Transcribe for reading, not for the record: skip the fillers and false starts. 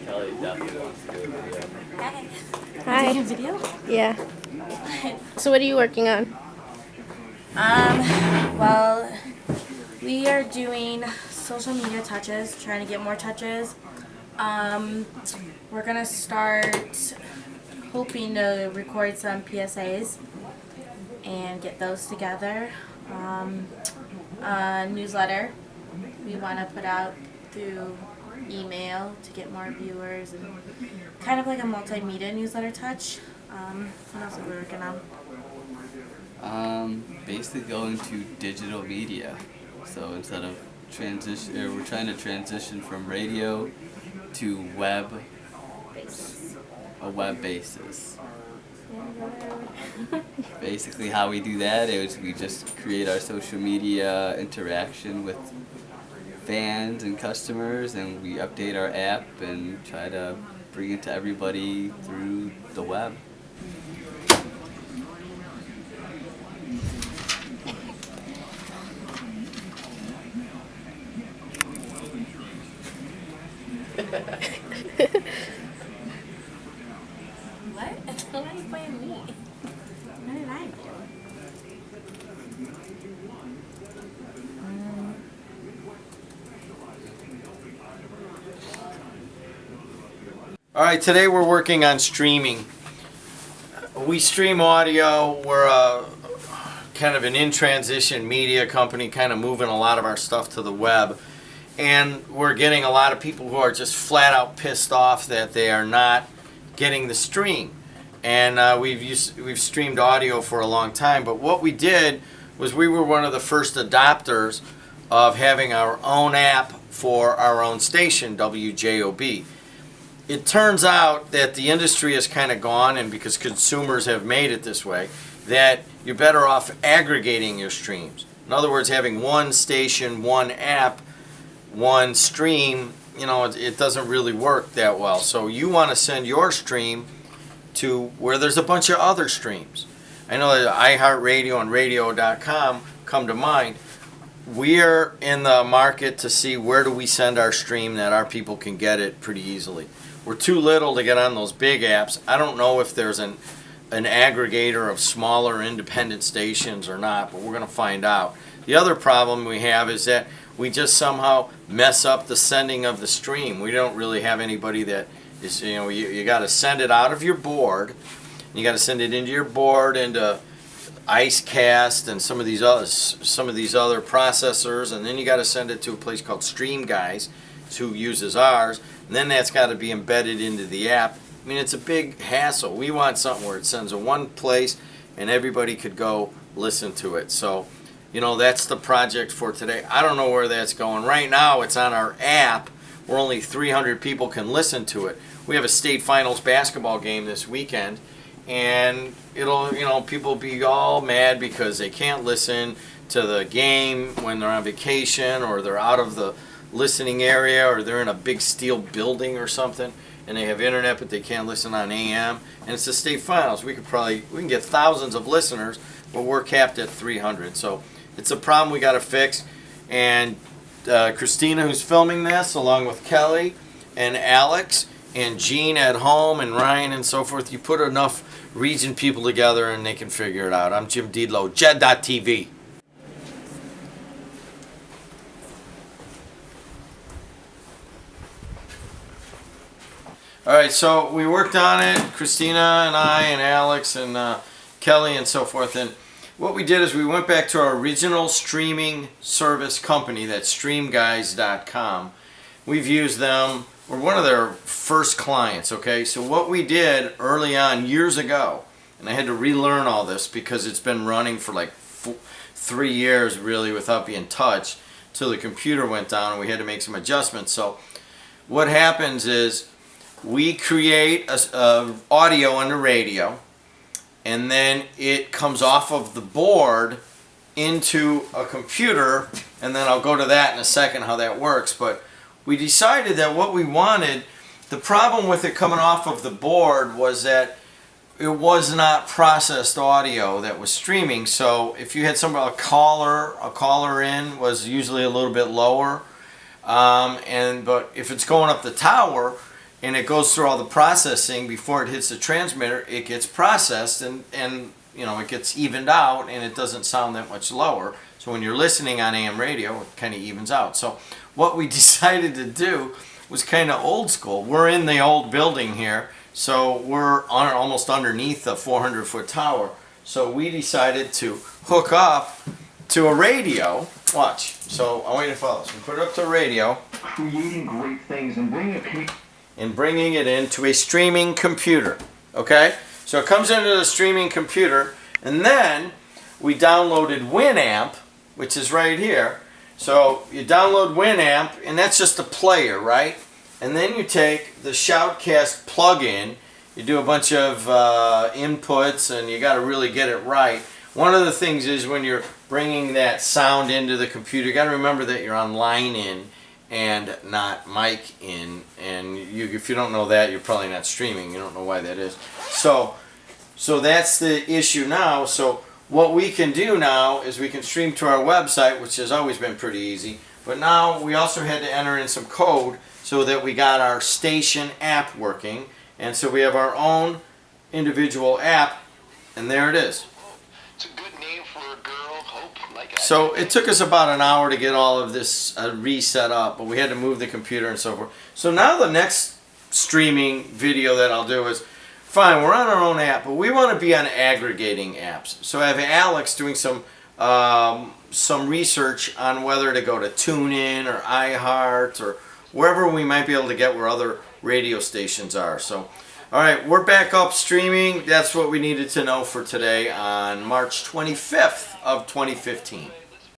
Kelly definitely wants to do a video. Hi. Hi. Taking a video? Yeah. So what are you working on? Well, we are doing social media touches, trying to get more touches. We're gonna start hoping to record some PSAs and get those together. A newsletter we want to put out through email to get more viewers, and kind of like a multimedia newsletter touch. What else are we working on? Basically going to digital media. So instead of we're trying to transition from radio to a web basis. Basically how we do that is we just create our social media interaction with fans and customers, and we update our app and try to bring it to everybody through the web. What? Why are you playing me? What did I do? All right, today we're working on streaming. We stream audio. We're a kind of an in-transition media company, kind of moving a lot of our stuff to the web. And we're getting a lot of people who are just flat out pissed off that they are not getting the stream. And we've streamed audio for a long time, but what we did was we were one of the first adopters of having our own app for our own station, WJOB. It turns out that the industry has kind of gone, and because consumers have made it this way, that you're better off aggregating your streams. In other words, having one station, one app, one stream, it doesn't really work that well. So you want to send your stream to where there's a bunch of other streams. I know that iHeartRadio and radio.com come to mind. We're in the market to see where do we send our stream that our people can get it pretty easily. We're too little to get on those big apps. I don't know if there's an aggregator of smaller independent stations or not, but we're going to find out. The other problem we have is that we just somehow mess up the sending of the stream. We don't really have anybody that is, you got to send it out of your board. You got to send it into your board, into IceCast and some of these other processors, and then you got to send it to a place called Stream Guys, who uses ours, and then that's got to be embedded into the app. I mean, it's a big hassle. We want something where it sends to one place and everybody could go listen to it. So, that's the project for today. I don't know where that's going. Right now, it's on our app where only 300 people can listen to it. We have a state finals basketball game this weekend, and people be all mad because they can't listen to the game when they're on vacation, or they're out of the listening area, or they're in a big steel building or something, and they have internet but they can't listen on AM, and it's the state finals. We can get thousands of listeners, but we're capped at 300. So it's a problem we got to fix. And Christina, who's filming this, along with Kelly and Alex and Gene at home and Ryan and so forth, you put enough region people together and they can figure it out. I'm Jim.E.Dedelow, JED.TV. All right, so we worked on it, Christina and I and Alex and Kelly and so forth. And what we did is we went back to our original streaming service company, that's streamguys.com. We've used them. We're one of their first clients, okay? So what we did early on, years ago, and I had to relearn all this because it's been running for like 3 years really without being touched, till the computer went down and we had to make some adjustments. So what happens is we create a audio on the radio, and then it comes off of the board into a computer, and then I'll go to that in a second how that works. But we decided that what we wanted, the problem with it coming off of the board was that it was not processed audio that was streaming. So if you had a caller in was usually a little bit lower, but if it's going up the tower, and it goes through all the processing before it hits the transmitter. It gets processed and you know, it gets evened out, and it doesn't sound that much lower. So when you're listening on AM radio, it kind of evens out. So what we decided to do was kind of old school. We're in the old building here, so we're almost underneath the 400-foot tower. So we decided to hook up to a radio. Watch. So I want you to follow. So we put it up to a radio. Creating great things and bringing it into a streaming computer. Okay? So it comes into the streaming computer, and then we downloaded Winamp, which is right here. So you download Winamp, and that's just a player, right? And then you take the Shoutcast plugin, you do a bunch of inputs, and you got to really get it right. One of the things is when you're bringing that sound into the computer, you got to remember that you're on line in and not mic in. And if you don't know that, you're probably not streaming. You don't know why that is. So that's the issue now. So what we can do now is we can stream to our website, which has always been pretty easy. But now we also had to enter in some code so that we got our station app working. And so we have our own individual app, and there it is. It's a good name for a girl, Hope. Like So it took us about an hour to get all of this reset up, but we had to move the computer and so forth. So now the next streaming video that I'll do is, fine, we're on our own app, but we want to be on aggregating apps. So I have Alex doing some research on whether to go to TuneIn or iHeart or wherever we might be able to get where other radio stations are. So, all right, we're back up streaming. That's what we needed to know for today on March 25th of 2015.